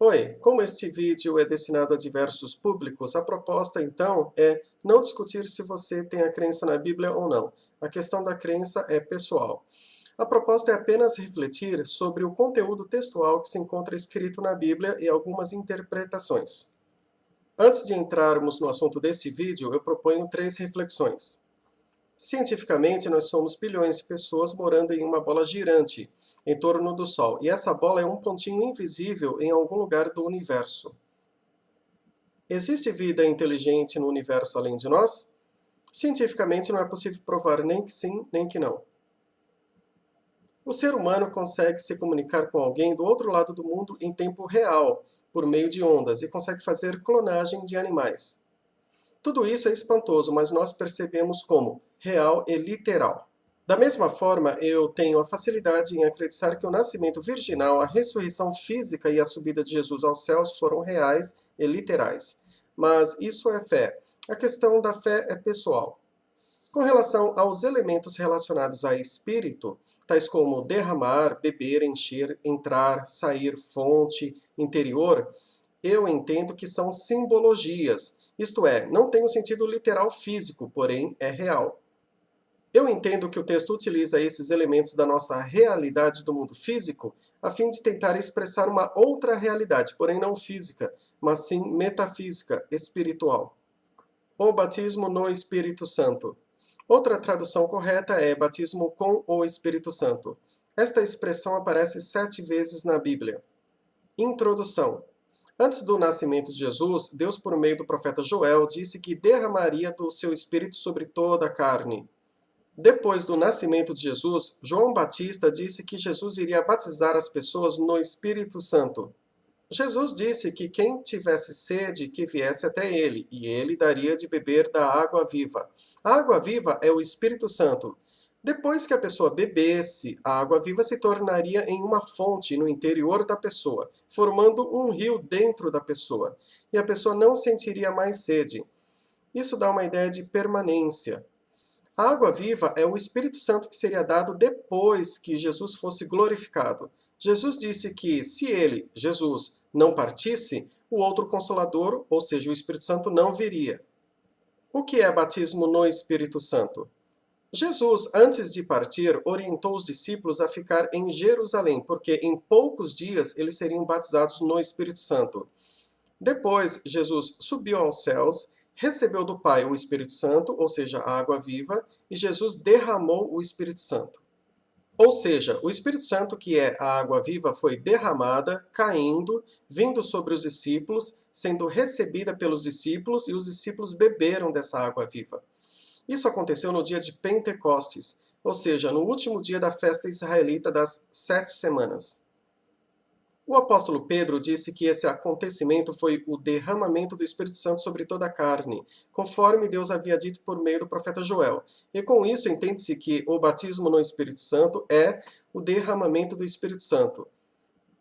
Oi, como este vídeo é destinado a diversos públicos, a proposta então é não discutir se você tem a crença na Bíblia ou não. A questão da crença é pessoal. A proposta é apenas refletir sobre o conteúdo textual que se encontra escrito na Bíblia e algumas interpretações. Antes de entrarmos no assunto deste vídeo, eu proponho 3 reflexões. Cientificamente, nós somos bilhões de pessoas morando em uma bola girante em torno do Sol, e essa bola é um pontinho invisível em algum lugar do universo. Existe vida inteligente no universo além de nós? Cientificamente, não é possível provar nem que sim, nem que não. O ser humano consegue se comunicar com alguém do outro lado do mundo em tempo real, por meio de ondas, e consegue fazer clonagem de animais. Tudo isso é espantoso, mas nós percebemos como real e literal. Da mesma forma, eu tenho a facilidade em acreditar que o nascimento virginal, a ressurreição física e a subida de Jesus aos céus foram reais e literais. Mas isso é fé. A questão da fé é pessoal. Com relação aos elementos relacionados a espírito, tais como derramar, beber, encher, entrar, sair, fonte, interior, eu entendo que são simbologias, isto é, não tem um sentido literal físico, porém é real. Eu entendo que o texto utiliza esses elementos da nossa realidade do mundo físico a fim de tentar expressar uma outra realidade, porém não física, mas sim metafísica, espiritual. O batismo no Espírito Santo. Outra tradução correta é batismo com o Espírito Santo. Esta expressão aparece 7 vezes na Bíblia. Introdução. Antes do nascimento de Jesus, Deus, por meio do profeta Joel, disse que derramaria do seu Espírito sobre toda a carne. Depois do nascimento de Jesus, João Batista disse que Jesus iria batizar as pessoas no Espírito Santo. Jesus disse que quem tivesse sede, que viesse até ele, e ele daria de beber da água viva. A água viva é o Espírito Santo. Depois que a pessoa bebesse, a água viva se tornaria em uma fonte no interior da pessoa, formando um rio dentro da pessoa, e a pessoa não sentiria mais sede. Isso dá uma ideia de permanência. A água viva é o Espírito Santo que seria dado depois que Jesus fosse glorificado. Jesus disse que se ele, Jesus, não partisse, o outro Consolador, ou seja, o Espírito Santo, não viria. O que é batismo no Espírito Santo? Jesus, antes de partir, orientou os discípulos a ficar em Jerusalém, porque em poucos dias eles seriam batizados no Espírito Santo. Depois, Jesus subiu aos céus, recebeu do Pai o Espírito Santo, ou seja, a água viva, e Jesus derramou o Espírito Santo. Ou seja, o Espírito Santo, que é a água viva, foi derramada, caindo, vindo sobre os discípulos, sendo recebida pelos discípulos, e os discípulos beberam dessa água viva. Isso aconteceu no dia de Pentecostes, ou seja, no último dia da festa israelita das 7 semanas. O apóstolo Pedro disse que esse acontecimento foi o derramamento do Espírito Santo sobre toda a carne, conforme Deus havia dito por meio do profeta Joel. E com isso entende-se que o batismo no Espírito Santo é o derramamento do Espírito Santo.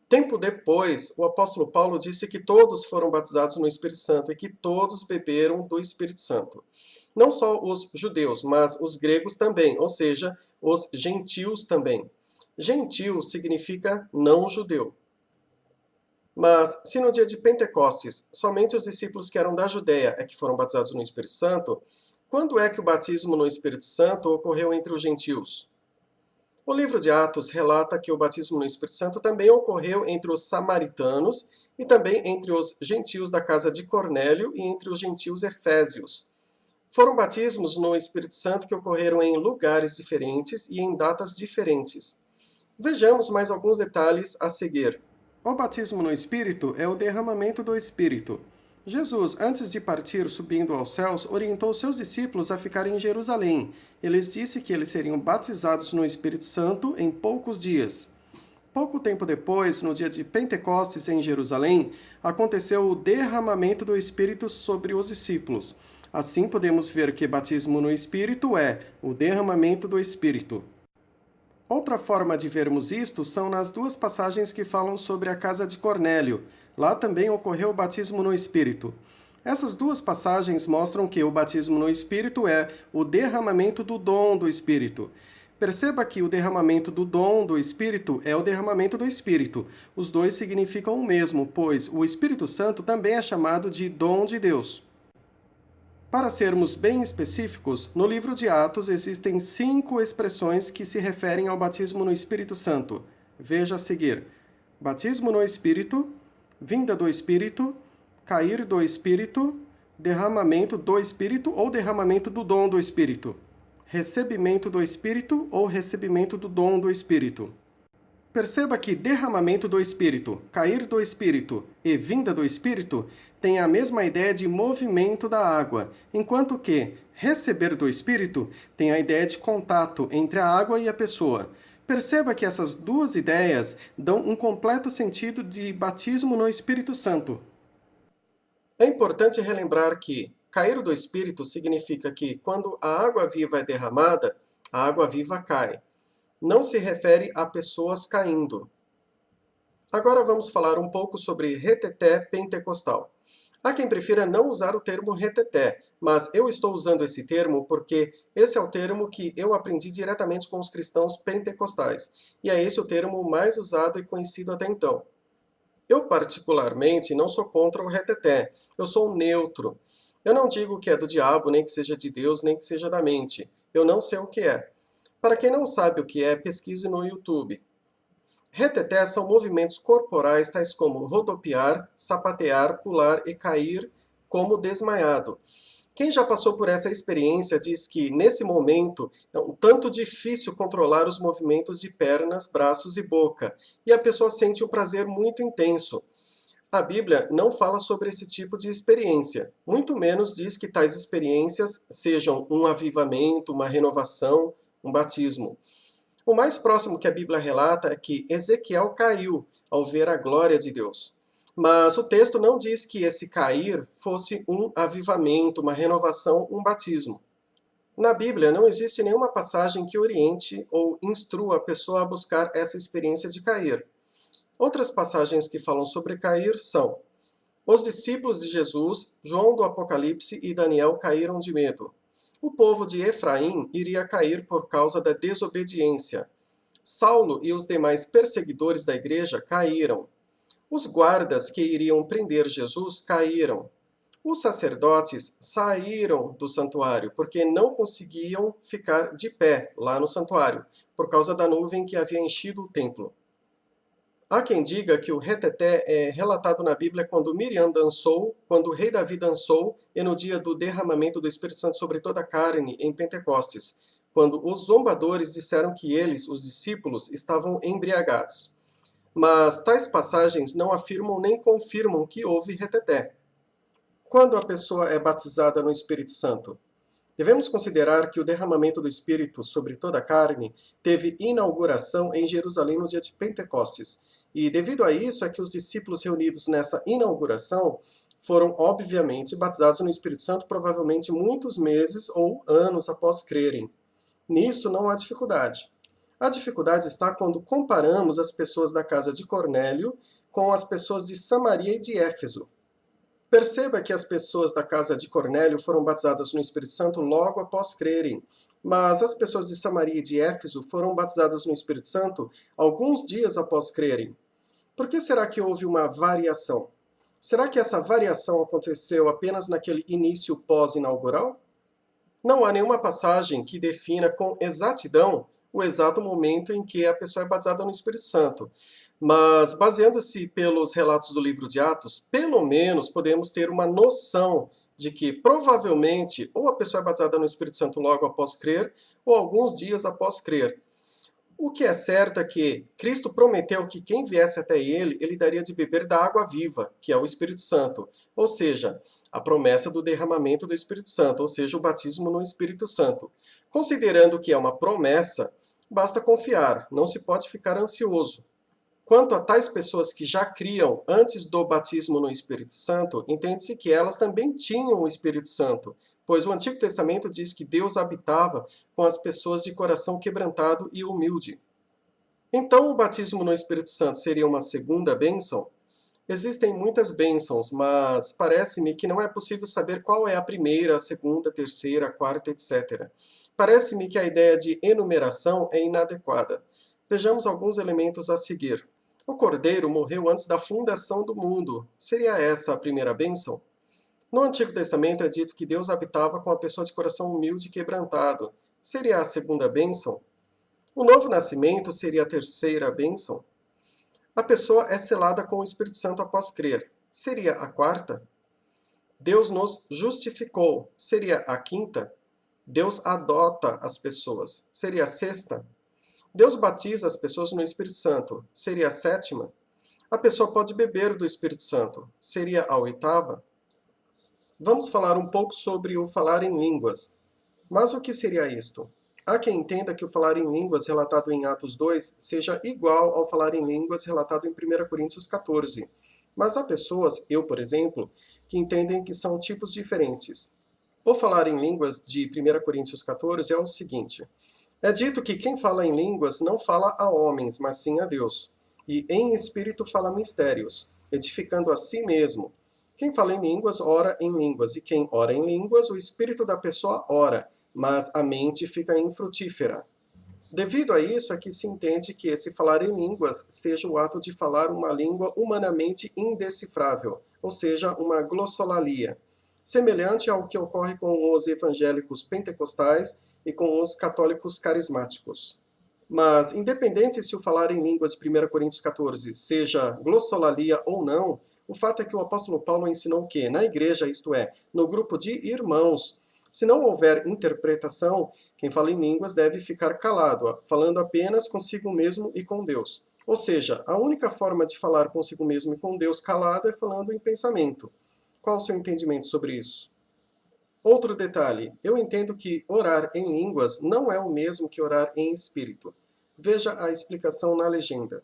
Tempo depois, o apóstolo Paulo disse que todos foram batizados no Espírito Santo e que todos beberam do Espírito Santo. Não só os judeus, mas os gregos também, ou seja, os gentios também. Gentil significa não judeu. Mas, se no dia de Pentecostes, somente os discípulos que eram da Judéia é que foram batizados no Espírito Santo, quando é que o batismo no Espírito Santo ocorreu entre os gentios? O livro de Atos relata que o batismo no Espírito Santo também ocorreu entre os samaritanos e também entre os gentios da casa de Cornélio e entre os gentios efésios. Foram batismos no Espírito Santo que ocorreram em lugares diferentes e em datas diferentes. Vejamos mais alguns detalhes a seguir. O batismo no Espírito é o derramamento do Espírito. Jesus, antes de partir subindo aos céus, orientou seus discípulos a ficarem em Jerusalém. Ele disse que eles seriam batizados no Espírito Santo em poucos dias. Pouco tempo depois, no dia de Pentecostes em Jerusalém, aconteceu o derramamento do Espírito sobre os discípulos. Assim podemos ver que batismo no Espírito é o derramamento do Espírito. Outra forma de vermos isto são nas 2 passagens que falam sobre a casa de Cornélio. Lá também ocorreu o batismo no Espírito. Essas 2 passagens mostram que o batismo no Espírito é o derramamento do dom do Espírito. Perceba que o derramamento do dom do Espírito é o derramamento do Espírito. Os dois significam o mesmo, pois o Espírito Santo também é chamado de dom de Deus. Para sermos bem específicos, no livro de Atos existem 5 expressões que se referem ao batismo no Espírito Santo. Veja a seguir: batismo no Espírito, vinda do Espírito, cair do Espírito, derramamento do Espírito ou derramamento do dom do Espírito, recebimento do Espírito ou recebimento do dom do Espírito. Perceba que derramamento do Espírito, cair do Espírito e vinda do Espírito têm a mesma ideia de movimento da água, enquanto que receber do Espírito tem a ideia de contato entre a água e a pessoa. Perceba que essas duas ideias dão um completo sentido de batismo no Espírito Santo. É importante relembrar que cair do Espírito significa que, quando a água viva é derramada, a água viva cai. Não se refere a pessoas caindo. Agora vamos falar um pouco sobre reteté pentecostal. Há quem prefira não usar o termo reteté, mas eu estou usando esse termo porque esse é o termo que eu aprendi diretamente com os cristãos pentecostais, e é esse o termo mais usado e conhecido até então. Eu, particularmente, não sou contra o reteté, eu sou um neutro. Eu não digo que é do diabo, nem que seja de Deus, nem que seja da mente. Eu não sei o que é. Para quem não sabe o que é, pesquise no YouTube. Reteté são movimentos corporais tais como rodopiar, sapatear, pular e cair como desmaiado. Quem já passou por essa experiência diz que, nesse momento, é um tanto difícil controlar os movimentos de pernas, braços e boca, e a pessoa sente um prazer muito intenso. A Bíblia não fala sobre esse tipo de experiência, muito menos diz que tais experiências sejam um avivamento, uma renovação, um batismo. O mais próximo que a Bíblia relata é que Ezequiel caiu ao ver a glória de Deus. Mas o texto não diz que esse cair fosse um avivamento, uma renovação, um batismo. Na Bíblia não existe nenhuma passagem que oriente ou instrua a pessoa a buscar essa experiência de cair. Outras passagens que falam sobre cair são: os discípulos de Jesus, João do Apocalipse e Daniel caíram de medo. O povo de Efraim iria cair por causa da desobediência. Saulo e os demais perseguidores da igreja caíram. Os guardas que iriam prender Jesus caíram. Os sacerdotes saíram do santuário porque não conseguiam ficar de pé lá no santuário, por causa da nuvem que havia enchido o templo. Há quem diga que o reteté é relatado na Bíblia quando Miriam dançou, quando o rei Davi dançou, e no dia do derramamento do Espírito Santo sobre toda a carne, em Pentecostes, quando os zombadores disseram que eles, os discípulos, estavam embriagados. Mas tais passagens não afirmam nem confirmam que houve reteté. Quando a pessoa é batizada no Espírito Santo? Devemos considerar que o derramamento do Espírito sobre toda a carne teve inauguração em Jerusalém no dia de Pentecostes. E devido a isso é que os discípulos reunidos nessa inauguração foram, obviamente, batizados no Espírito Santo provavelmente muitos meses ou anos após crerem. Nisso não há dificuldade. A dificuldade está quando comparamos as pessoas da casa de Cornélio com as pessoas de Samaria e de Éfeso. Perceba que as pessoas da casa de Cornélio foram batizadas no Espírito Santo logo após crerem, mas as pessoas de Samaria e de Éfeso foram batizadas no Espírito Santo alguns dias após crerem. Por que será que houve uma variação? Será que essa variação aconteceu apenas naquele início pós-inaugural? Não há nenhuma passagem que defina com exatidão o exato momento em que a pessoa é batizada no Espírito Santo. Mas, baseando-se pelos relatos do livro de Atos, pelo menos podemos ter uma noção de que, provavelmente, ou a pessoa é batizada no Espírito Santo logo após crer, ou alguns dias após crer. O que é certo é que Cristo prometeu que quem viesse até ele daria de beber da água viva, que é o Espírito Santo. Ou seja, a promessa do derramamento do Espírito Santo, ou seja, o batismo no Espírito Santo. Considerando que é uma promessa, basta confiar, não se pode ficar ansioso. Quanto a tais pessoas que já criam antes do batismo no Espírito Santo, entende-se que elas também tinham o Espírito Santo, pois o Antigo Testamento diz que Deus habitava com as pessoas de coração quebrantado e humilde. Então, o batismo no Espírito Santo seria uma segunda bênção? Existem muitas bênçãos, mas parece-me que não é possível saber qual é a primeira, a segunda, a terceira, a quarta, etc. Parece-me que a ideia de enumeração é inadequada. Vejamos alguns elementos a seguir. O Cordeiro morreu antes da fundação do mundo. Seria essa a primeira bênção? No Antigo Testamento é dito que Deus habitava com a pessoa de coração humilde e quebrantado. Seria a segunda bênção? O novo nascimento seria a terceira bênção? A pessoa é selada com o Espírito Santo após crer. Seria a quarta? Deus nos justificou. Seria a quinta? Deus adota as pessoas. Seria a sexta? Deus batiza as pessoas no Espírito Santo. Seria a sétima? A pessoa pode beber do Espírito Santo. Seria a oitava? Vamos falar um pouco sobre o falar em línguas. Mas o que seria isto? Há quem entenda que o falar em línguas relatado em Atos 2 seja igual ao falar em línguas relatado em 1 Coríntios 14. Mas há pessoas, eu por exemplo, que entendem que são tipos diferentes. O falar em línguas de 1 Coríntios 14 é o seguinte: é dito que quem fala em línguas não fala a homens, mas sim a Deus. E em espírito fala mistérios, edificando a si mesmo. Quem fala em línguas, ora em línguas, e quem ora em línguas, o espírito da pessoa ora, mas a mente fica infrutífera. Devido a isso é que se entende que esse falar em línguas seja o ato de falar uma língua humanamente indecifrável, ou seja, uma glossolalia, semelhante ao que ocorre com os evangélicos pentecostais e com os católicos carismáticos. Mas, independente se o falar em línguas de 1 Coríntios 14 seja glossolalia ou não, o fato é que o apóstolo Paulo ensinou que, na igreja, isto é, no grupo de irmãos, se não houver interpretação, quem fala em línguas deve ficar calado, falando apenas consigo mesmo e com Deus. Ou seja, a única forma de falar consigo mesmo e com Deus calado é falando em pensamento. Qual o seu entendimento sobre isso? Outro detalhe, eu entendo que orar em línguas não é o mesmo que orar em espírito. Veja a explicação na legenda.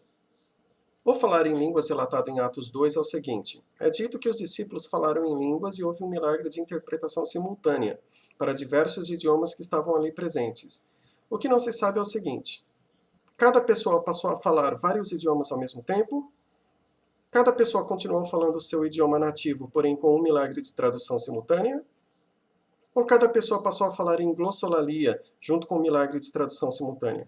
O falar em línguas relatado em Atos 2 é o seguinte: é dito que os discípulos falaram em línguas e houve um milagre de interpretação simultânea para diversos idiomas que estavam ali presentes. O que não se sabe é o seguinte: cada pessoa passou a falar vários idiomas ao mesmo tempo? Cada pessoa continuou falando o seu idioma nativo, porém com um milagre de tradução simultânea? Ou cada pessoa passou a falar em glossolalia, junto com o milagre de tradução simultânea?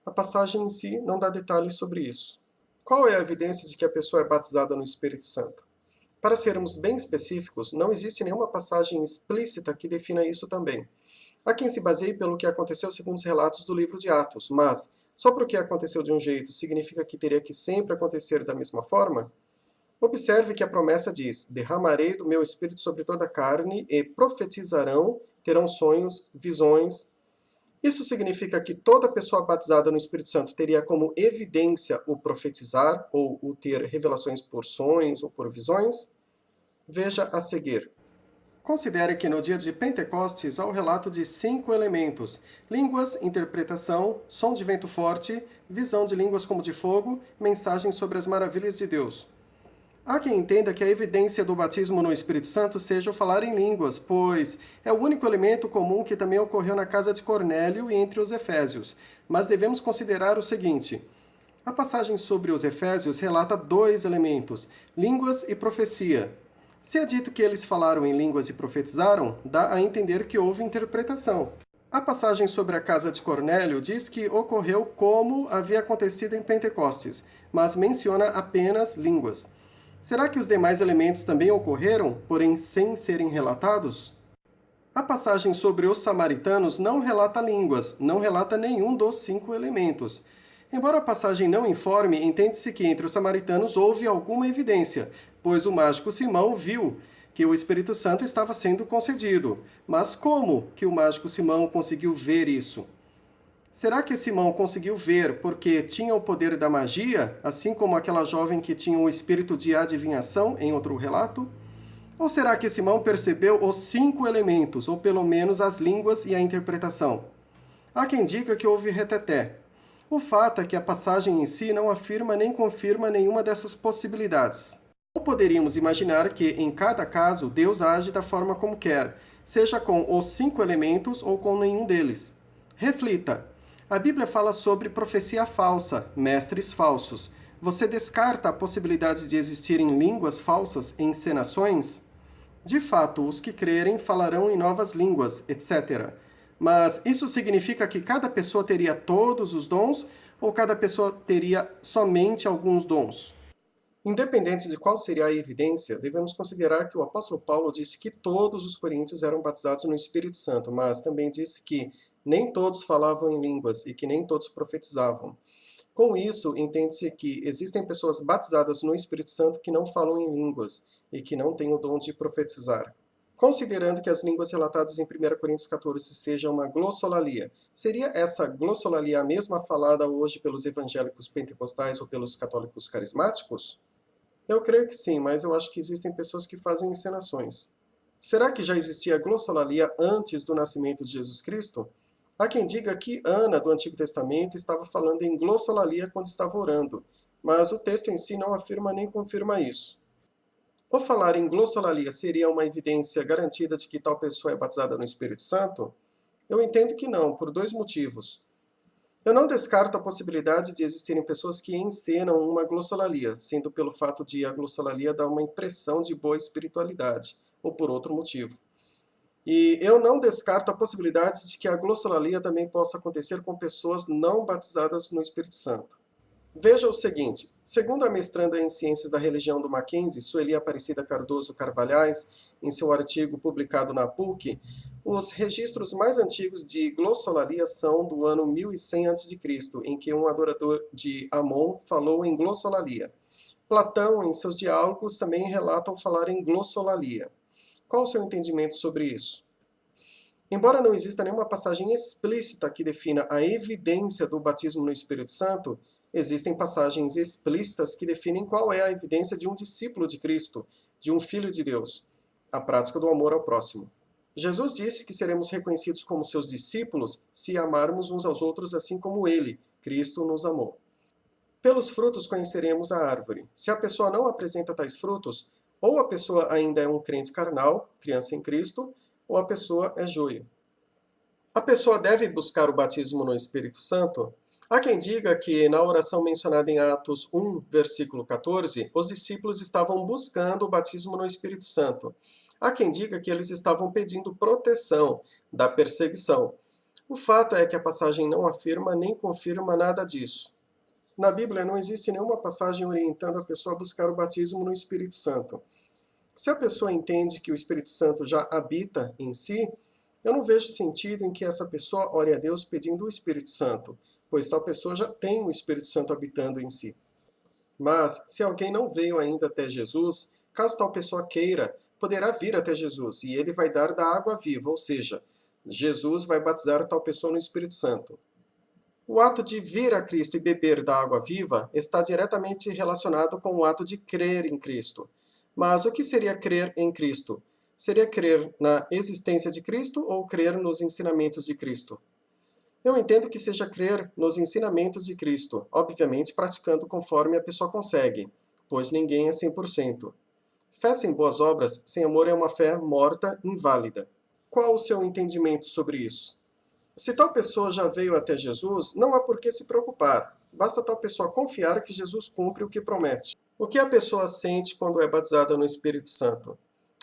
A passagem em si não dá detalhes sobre isso. Qual é a evidência de que a pessoa é batizada no Espírito Santo? Para sermos bem específicos, não existe nenhuma passagem explícita que defina isso também. Há quem se baseie pelo que aconteceu segundo os relatos do livro de Atos, mas só porque aconteceu de um jeito significa que teria que sempre acontecer da mesma forma? Observe que a promessa diz: derramarei do meu espírito sobre toda a carne e profetizarão, terão sonhos, visões. Isso significa que toda pessoa batizada no Espírito Santo teria como evidência o profetizar ou o ter revelações por sonhos ou por visões? Veja a seguir. Considere que no dia de Pentecostes há o relato de 5 elementos: línguas, interpretação, som de vento forte, visão de línguas como de fogo, mensagem sobre as maravilhas de Deus. Há quem entenda que a evidência do batismo no Espírito Santo seja o falar em línguas, pois é o único elemento comum que também ocorreu na casa de Cornélio e entre os Efésios. Mas devemos considerar o seguinte: a passagem sobre os Efésios relata 2 elementos, línguas e profecia. Se é dito que eles falaram em línguas e profetizaram, dá a entender que houve interpretação. A passagem sobre a casa de Cornélio diz que ocorreu como havia acontecido em Pentecostes, mas menciona apenas línguas. Será que os demais elementos também ocorreram, porém sem serem relatados? A passagem sobre os samaritanos não relata línguas, não relata nenhum dos 5 elementos. Embora a passagem não informe, entende-se que entre os samaritanos houve alguma evidência, pois o mágico Simão viu que o Espírito Santo estava sendo concedido. Mas como que o mágico Simão conseguiu ver isso? Será que Simão conseguiu ver porque tinha o poder da magia, assim como aquela jovem que tinha o espírito de adivinhação em outro relato? Ou será que Simão percebeu os 5 elementos, ou pelo menos as línguas e a interpretação? Há quem diga que houve reteté. O fato é que a passagem em si não afirma nem confirma nenhuma dessas possibilidades. Ou poderíamos imaginar que, em cada caso, Deus age da forma como quer, seja com os 5 elementos ou com nenhum deles. Reflita. A Bíblia fala sobre profecia falsa, mestres falsos. Você descarta a possibilidade de existirem línguas falsas, encenações? De fato, os que crerem falarão em novas línguas, etc. Mas isso significa que cada pessoa teria todos os dons ou cada pessoa teria somente alguns dons? Independente de qual seria a evidência, devemos considerar que o apóstolo Paulo disse que todos os coríntios eram batizados no Espírito Santo, mas também disse que nem todos falavam em línguas e que nem todos profetizavam. Com isso, entende-se que existem pessoas batizadas no Espírito Santo que não falam em línguas e que não têm o dom de profetizar. Considerando que as línguas relatadas em 1 Coríntios 14 sejam uma glossolalia, seria essa glossolalia a mesma falada hoje pelos evangélicos pentecostais ou pelos católicos carismáticos? Eu creio que sim, mas eu acho que existem pessoas que fazem encenações. Será que já existia glossolalia antes do nascimento de Jesus Cristo? Há quem diga que Ana, do Antigo Testamento, estava falando em glossolalia quando estava orando, mas o texto em si não afirma nem confirma isso. O falar em glossolalia seria uma evidência garantida de que tal pessoa é batizada no Espírito Santo? Eu entendo que não, por dois motivos. Eu não descarto a possibilidade de existirem pessoas que encenam uma glossolalia, sendo pelo fato de a glossolalia dar uma impressão de boa espiritualidade, ou por outro motivo. E eu não descarto a possibilidade de que a glossolalia também possa acontecer com pessoas não batizadas no Espírito Santo. Veja o seguinte, segundo a mestranda em Ciências da Religião do Mackenzie, Sueli Aparecida Cardoso Carvalhais, em seu artigo publicado na PUC, os registros mais antigos de glossolalia são do ano 1100 a.C., em que um adorador de Amon falou em glossolalia. Platão, em seus diálogos, também relata o falar em glossolalia. Qual o seu entendimento sobre isso? Embora não exista nenhuma passagem explícita que defina a evidência do batismo no Espírito Santo, existem passagens explícitas que definem qual é a evidência de um discípulo de Cristo, de um filho de Deus, a prática do amor ao próximo. Jesus disse que seremos reconhecidos como seus discípulos se amarmos uns aos outros assim como ele, Cristo, nos amou. Pelos frutos conheceremos a árvore. Se a pessoa não apresenta tais frutos, ou a pessoa ainda é um crente carnal, criança em Cristo, ou a pessoa é joio. A pessoa deve buscar o batismo no Espírito Santo? Há quem diga que na oração mencionada em Atos 1, versículo 14, os discípulos estavam buscando o batismo no Espírito Santo. Há quem diga que eles estavam pedindo proteção da perseguição. O fato é que a passagem não afirma nem confirma nada disso. Na Bíblia não existe nenhuma passagem orientando a pessoa a buscar o batismo no Espírito Santo. Se a pessoa entende que o Espírito Santo já habita em si, eu não vejo sentido em que essa pessoa ore a Deus pedindo o Espírito Santo, pois tal pessoa já tem o Espírito Santo habitando em si. Mas, se alguém não veio ainda até Jesus, caso tal pessoa queira, poderá vir até Jesus, e ele vai dar da água viva, ou seja, Jesus vai batizar tal pessoa no Espírito Santo. O ato de vir a Cristo e beber da água viva está diretamente relacionado com o ato de crer em Cristo. Mas o que seria crer em Cristo? Seria crer na existência de Cristo ou crer nos ensinamentos de Cristo? Eu entendo que seja crer nos ensinamentos de Cristo, obviamente praticando conforme a pessoa consegue, pois ninguém é 100%. Fé sem boas obras, sem amor, é uma fé morta, inválida. Qual o seu entendimento sobre isso? Se tal pessoa já veio até Jesus, não há por que se preocupar. Basta tal pessoa confiar que Jesus cumpre o que promete. O que a pessoa sente quando é batizada no Espírito Santo?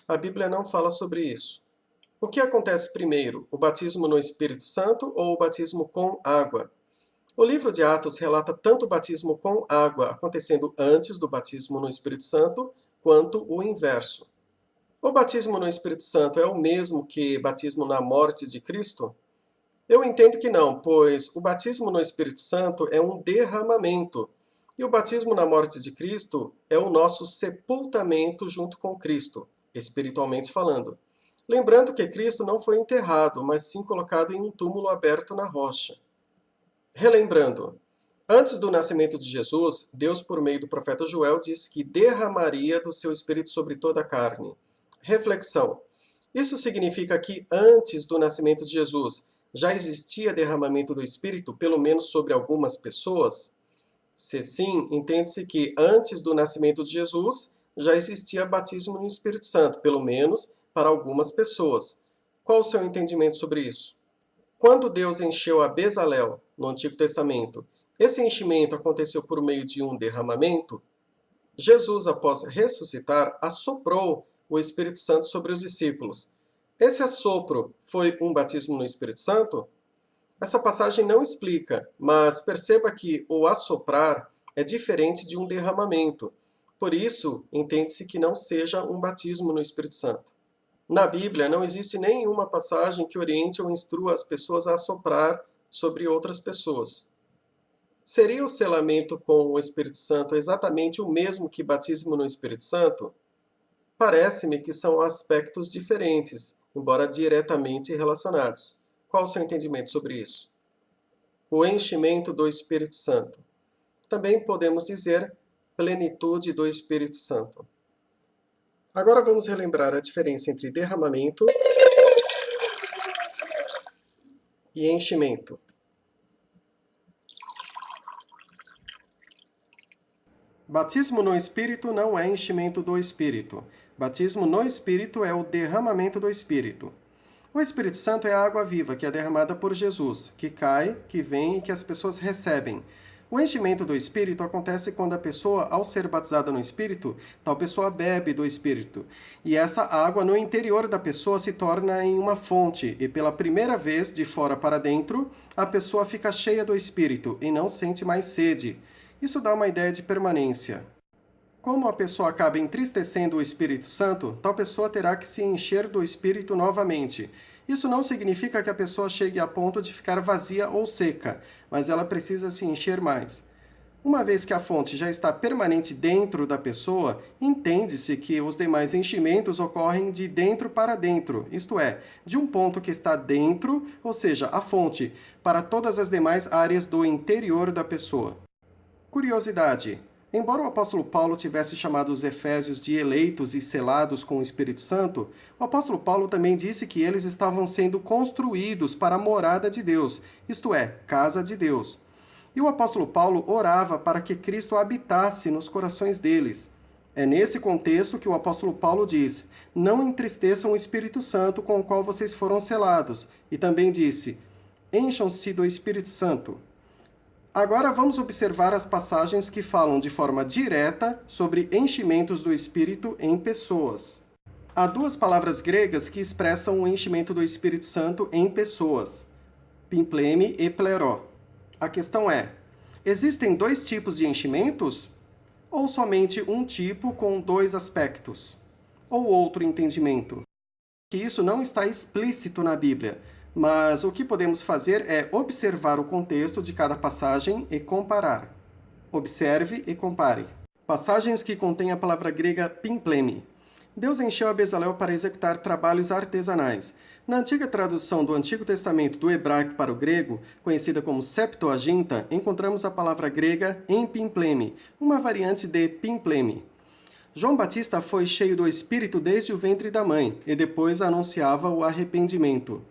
A Bíblia não fala sobre isso. O que acontece primeiro, o batismo no Espírito Santo ou o batismo com água? O livro de Atos relata tanto o batismo com água acontecendo antes do batismo no Espírito Santo, quanto o inverso. O batismo no Espírito Santo é o mesmo que batismo na morte de Cristo? Eu entendo que não, pois o batismo no Espírito Santo é um derramamento, e o batismo na morte de Cristo é o nosso sepultamento junto com Cristo, espiritualmente falando. Lembrando que Cristo não foi enterrado, mas sim colocado em um túmulo aberto na rocha. Relembrando, antes do nascimento de Jesus, Deus, por meio do profeta Joel, disse que derramaria do seu Espírito sobre toda a carne. Reflexão. Isso significa que antes do nascimento de Jesus, já existia derramamento do Espírito, pelo menos sobre algumas pessoas? Se sim, entende-se que antes do nascimento de Jesus, já existia batismo no Espírito Santo, pelo menos para algumas pessoas. Qual o seu entendimento sobre isso? Quando Deus encheu a Bezalel, no Antigo Testamento, esse enchimento aconteceu por meio de um derramamento? Jesus, após ressuscitar, assoprou o Espírito Santo sobre os discípulos. Esse assopro foi um batismo no Espírito Santo? Essa passagem não explica, mas perceba que o assoprar é diferente de um derramamento. Por isso, entende-se que não seja um batismo no Espírito Santo. Na Bíblia, não existe nenhuma passagem que oriente ou instrua as pessoas a assoprar sobre outras pessoas. Seria o selamento com o Espírito Santo exatamente o mesmo que batismo no Espírito Santo? Parece-me que são aspectos diferentes, embora diretamente relacionados. Qual o seu entendimento sobre isso? O enchimento do Espírito Santo. Também podemos dizer plenitude do Espírito Santo. Agora vamos relembrar a diferença entre derramamento e enchimento. Batismo no Espírito não é enchimento do Espírito. Batismo no Espírito é o derramamento do Espírito. O Espírito Santo é a água viva que é derramada por Jesus, que cai, que vem e que as pessoas recebem. O enchimento do Espírito acontece quando a pessoa, ao ser batizada no Espírito, tal pessoa bebe do Espírito. E essa água no interior da pessoa se torna em uma fonte, e pela primeira vez, de fora para dentro, a pessoa fica cheia do Espírito e não sente mais sede. Isso dá uma ideia de permanência. Como a pessoa acaba entristecendo o Espírito Santo, tal pessoa terá que se encher do Espírito novamente. Isso não significa que a pessoa chegue a ponto de ficar vazia ou seca, mas ela precisa se encher mais. Uma vez que a fonte já está permanente dentro da pessoa, entende-se que os demais enchimentos ocorrem de dentro para dentro, isto é, de um ponto que está dentro, ou seja, a fonte, para todas as demais áreas do interior da pessoa. Curiosidade. Embora o apóstolo Paulo tivesse chamado os efésios de eleitos e selados com o Espírito Santo, o apóstolo Paulo também disse que eles estavam sendo construídos para a morada de Deus, isto é, casa de Deus. E o apóstolo Paulo orava para que Cristo habitasse nos corações deles. É nesse contexto que o apóstolo Paulo diz: não entristeçam o Espírito Santo com o qual vocês foram selados. E também disse: encham-se do Espírito Santo. Agora vamos observar as passagens que falam de forma direta sobre enchimentos do Espírito em pessoas. Há duas palavras gregas que expressam o enchimento do Espírito Santo em pessoas: pimpleme e pleró. A questão é: existem dois tipos de enchimentos? Ou somente um tipo com dois aspectos? Ou outro entendimento? Que isso não está explícito na Bíblia, mas o que podemos fazer é observar o contexto de cada passagem e comparar. Observe e compare. Passagens que contêm a palavra grega pimpleme. Deus encheu a Bezalel para executar trabalhos artesanais. Na antiga tradução do Antigo Testamento do hebraico para o grego, conhecida como Septuaginta, encontramos a palavra grega empimpleme, uma variante de pimpleme. João Batista foi cheio do Espírito desde o ventre da mãe, e depois anunciava o arrependimento.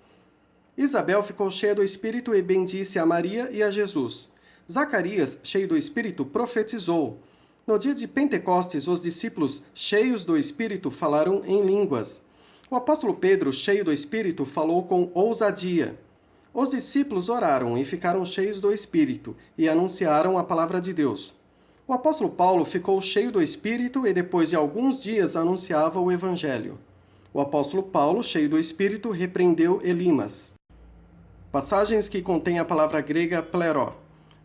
Isabel ficou cheia do Espírito e bendisse a Maria e a Jesus. Zacarias, cheio do Espírito, profetizou. No dia de Pentecostes, os discípulos, cheios do Espírito, falaram em línguas. O apóstolo Pedro, cheio do Espírito, falou com ousadia. Os discípulos oraram e ficaram cheios do Espírito, e anunciaram a palavra de Deus. O apóstolo Paulo ficou cheio do Espírito e depois de alguns dias anunciava o Evangelho. O apóstolo Paulo, cheio do Espírito, repreendeu Elimas. Passagens que contêm a palavra grega pleró.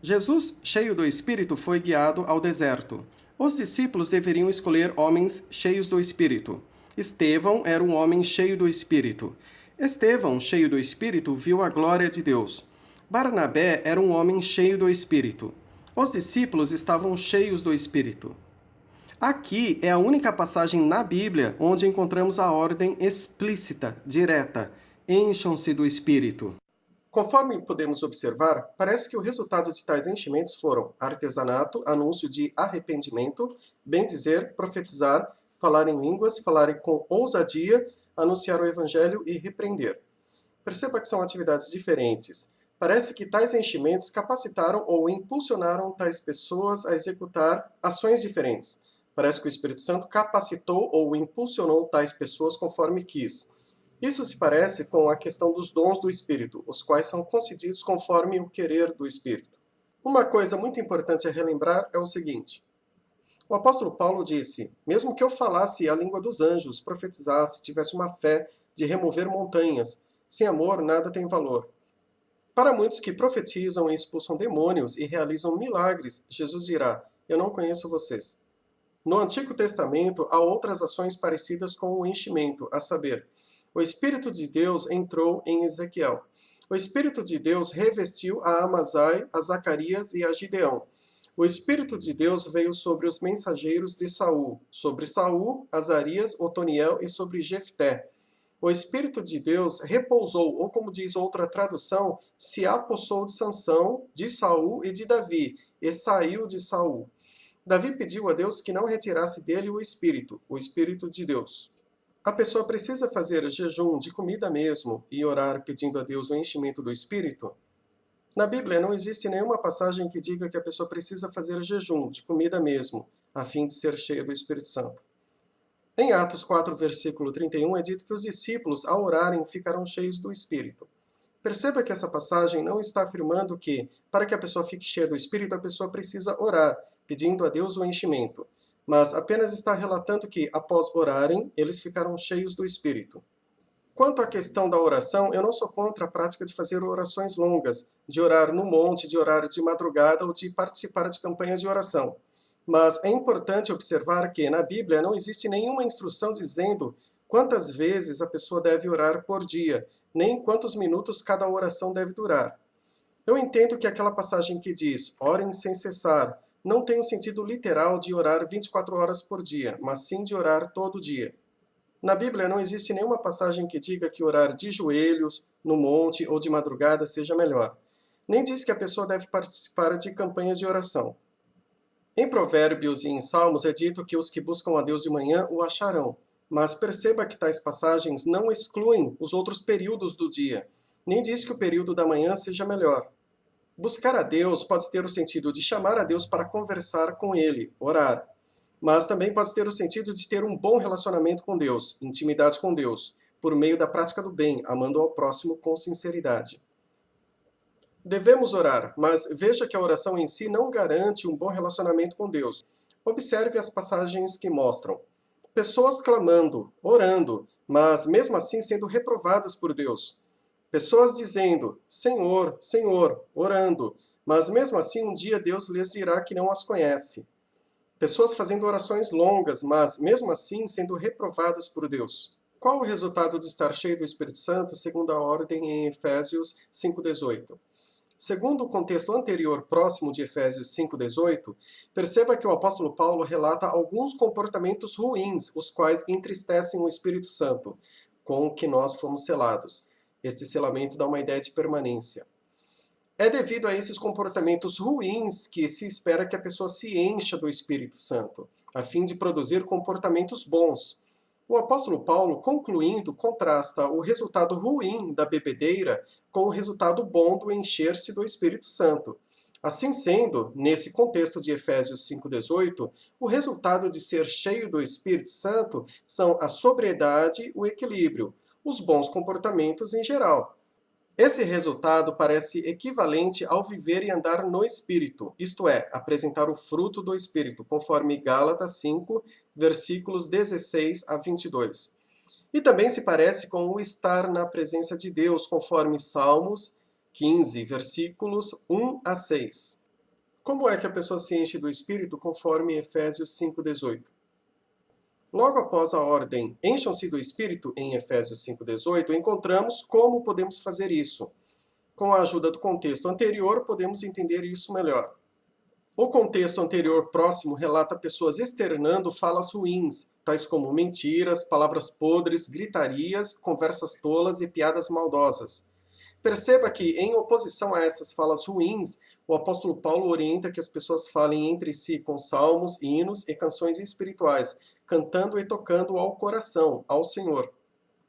Jesus, cheio do Espírito, foi guiado ao deserto. Os discípulos deveriam escolher homens cheios do Espírito. Estevão era um homem cheio do Espírito. Estevão, cheio do Espírito, viu a glória de Deus. Barnabé era um homem cheio do Espírito. Os discípulos estavam cheios do Espírito. Aqui é a única passagem na Bíblia onde encontramos a ordem explícita, direta: encham-se do Espírito. Conforme podemos observar, parece que o resultado de tais enchimentos foram artesanato, anúncio de arrependimento, bendizer, profetizar, falar em línguas, falar com ousadia, anunciar o Evangelho e repreender. Perceba que são atividades diferentes. Parece que tais enchimentos capacitaram ou impulsionaram tais pessoas a executar ações diferentes. Parece que o Espírito Santo capacitou ou impulsionou tais pessoas conforme quis. Isso se parece com a questão dos dons do Espírito, os quais são concedidos conforme o querer do Espírito. Uma coisa muito importante a relembrar é o seguinte: o apóstolo Paulo disse: mesmo que eu falasse a língua dos anjos, profetizasse, tivesse uma fé de remover montanhas. Sem amor, nada tem valor. Para muitos que profetizam e expulsam demônios e realizam milagres, Jesus dirá: eu não conheço vocês. No Antigo Testamento, há outras ações parecidas com o enchimento, a saber, o Espírito de Deus entrou em Ezequiel. O Espírito de Deus revestiu a Amazai, a Zacarias e a Gideão. O Espírito de Deus veio sobre os mensageiros de Saul, sobre Saul, Azarias, Otoniel e sobre Jefté. O Espírito de Deus repousou, ou como diz outra tradução, se apossou de Sansão, de Saul e de Davi, e saiu de Saul. Davi pediu a Deus que não retirasse dele o Espírito de Deus. A pessoa precisa fazer jejum de comida mesmo e orar pedindo a Deus o enchimento do Espírito? Na Bíblia não existe nenhuma passagem que diga que a pessoa precisa fazer jejum de comida mesmo, a fim de ser cheia do Espírito Santo. Em Atos 4, versículo 31, é dito que os discípulos, ao orarem, ficarão cheios do Espírito. Perceba que essa passagem não está afirmando que, para que a pessoa fique cheia do Espírito, a pessoa precisa orar, pedindo a Deus o enchimento, mas apenas está relatando que, após orarem, eles ficaram cheios do Espírito. Quanto à questão da oração, eu não sou contra a prática de fazer orações longas, de orar no monte, de orar de madrugada ou de participar de campanhas de oração. Mas é importante observar que, na Bíblia, não existe nenhuma instrução dizendo quantas vezes a pessoa deve orar por dia, nem quantos minutos cada oração deve durar. Eu entendo que aquela passagem que diz, orem sem cessar, não tem o sentido literal de orar 24 horas por dia, mas sim de orar todo dia. Na Bíblia não existe nenhuma passagem que diga que orar de joelhos, no monte ou de madrugada seja melhor. Nem diz que a pessoa deve participar de campanhas de oração. Em Provérbios e em Salmos é dito que os que buscam a Deus de manhã o acharão. Mas perceba que tais passagens não excluem os outros períodos do dia, nem diz que o período da manhã seja melhor. Buscar a Deus pode ter o sentido de chamar a Deus para conversar com Ele, orar. Mas também pode ter o sentido de ter um bom relacionamento com Deus, intimidade com Deus, por meio da prática do bem, amando ao próximo com sinceridade. Devemos orar, mas veja que a oração em si não garante um bom relacionamento com Deus. Observe as passagens que mostram pessoas clamando, orando, mas mesmo assim sendo reprovadas por Deus. Pessoas dizendo, Senhor, Senhor, orando, mas mesmo assim um dia Deus lhes dirá que não as conhece. Pessoas fazendo orações longas, mas mesmo assim sendo reprovadas por Deus. Qual o resultado de estar cheio do Espírito Santo, segundo a ordem em Efésios 5,18? Segundo o contexto anterior próximo de Efésios 5,18, perceba que o apóstolo Paulo relata alguns comportamentos ruins, os quais entristecem o Espírito Santo, com o que nós fomos selados. Este selamento dá uma ideia de permanência. É devido a esses comportamentos ruins que se espera que a pessoa se encha do Espírito Santo, a fim de produzir comportamentos bons. O apóstolo Paulo, concluindo, contrasta o resultado ruim da bebedeira com o resultado bom do encher-se do Espírito Santo. Assim sendo, nesse contexto de Efésios 5,18, o resultado de ser cheio do Espírito Santo são a sobriedade, o equilíbrio, os bons comportamentos em geral. Esse resultado parece equivalente ao viver e andar no Espírito, isto é, apresentar o fruto do Espírito, conforme Gálatas 5, versículos 16 a 22. E também se parece com o estar na presença de Deus, conforme Salmos 15, versículos 1 a 6. Como é que a pessoa se enche do Espírito, conforme Efésios 5,18? Logo após a ordem encham-se do Espírito, em Efésios 5,18, encontramos como podemos fazer isso. Com a ajuda do contexto anterior, podemos entender isso melhor. O contexto anterior próximo relata pessoas externando falas ruins, tais como mentiras, palavras podres, gritarias, conversas tolas e piadas maldosas. Perceba que, em oposição a essas falas ruins, o apóstolo Paulo orienta que as pessoas falem entre si com salmos, hinos e canções espirituais, cantando e tocando ao coração, ao Senhor.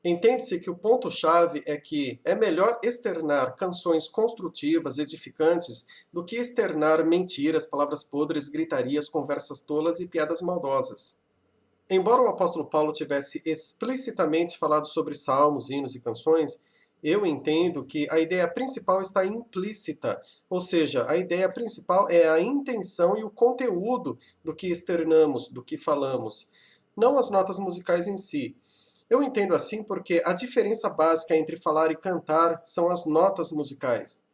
Entende-se que o ponto-chave é que é melhor externar canções construtivas, edificantes, do que externar mentiras, palavras podres, gritarias, conversas tolas e piadas maldosas. Embora o apóstolo Paulo tivesse explicitamente falado sobre salmos, hinos e canções, eu entendo que a ideia principal está implícita, ou seja, a ideia principal é a intenção e o conteúdo do que externamos, do que falamos, não as notas musicais em si. Eu entendo assim porque a diferença básica entre falar e cantar são as notas musicais.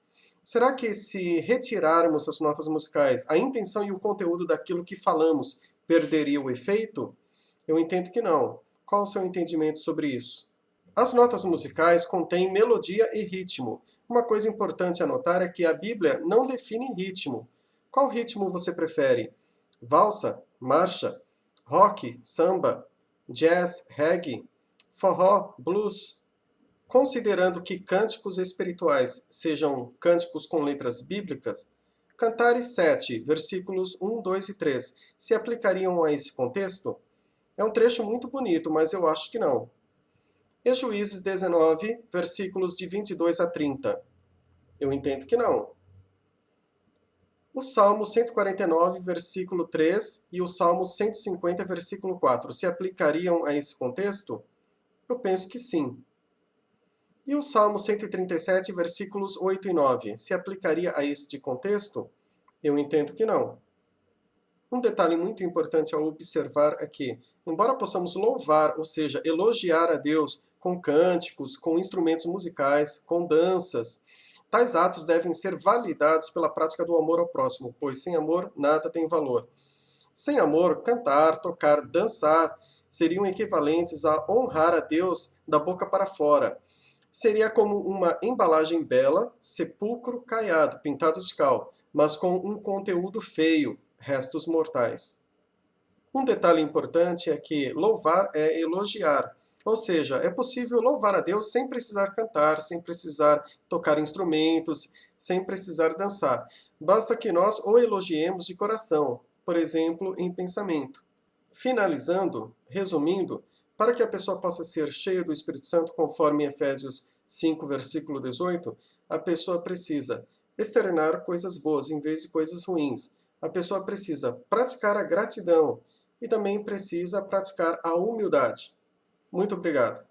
Será que se retirarmos as notas musicais, a intenção e o conteúdo daquilo que falamos perderia o efeito? Eu entendo que não. Qual o seu entendimento sobre isso? As notas musicais contêm melodia e ritmo. Uma coisa importante a notar é que a Bíblia não define ritmo. Qual ritmo você prefere? Valsa, marcha, rock, samba, jazz, reggae, forró, blues? Considerando que cânticos espirituais sejam cânticos com letras bíblicas, Cantares 7, versículos 1, 2 e 3 se aplicariam a esse contexto? É um trecho muito bonito, mas eu acho que não. E Juízes 19, versículos de 22 a 30? Eu entendo que não. O Salmo 149, versículo 3 e o Salmo 150, versículo 4 se aplicariam a esse contexto? Eu penso que sim. E o Salmo 137, versículos 8 e 9 se aplicaria a este contexto? Eu entendo que não. Um detalhe muito importante a observar é que, embora possamos louvar, ou seja, elogiar a Deus com cânticos, com instrumentos musicais, com danças, tais atos devem ser validados pela prática do amor ao próximo, pois sem amor nada tem valor. Sem amor, cantar, tocar, dançar seriam equivalentes a honrar a Deus da boca para fora. Seria como uma embalagem bela, sepulcro caiado, pintado de cal, mas com um conteúdo feio, restos mortais. Um detalhe importante é que louvar é elogiar, ou seja, é possível louvar a Deus sem precisar cantar, sem precisar tocar instrumentos, sem precisar dançar. Basta que nós o elogiemos de coração, por exemplo, em pensamento. Finalizando, resumindo, para que a pessoa possa ser cheia do Espírito Santo, conforme Efésios 5, versículo 18, a pessoa precisa externar coisas boas em vez de coisas ruins. A pessoa precisa praticar a gratidão e também precisa praticar a humildade. Muito obrigado.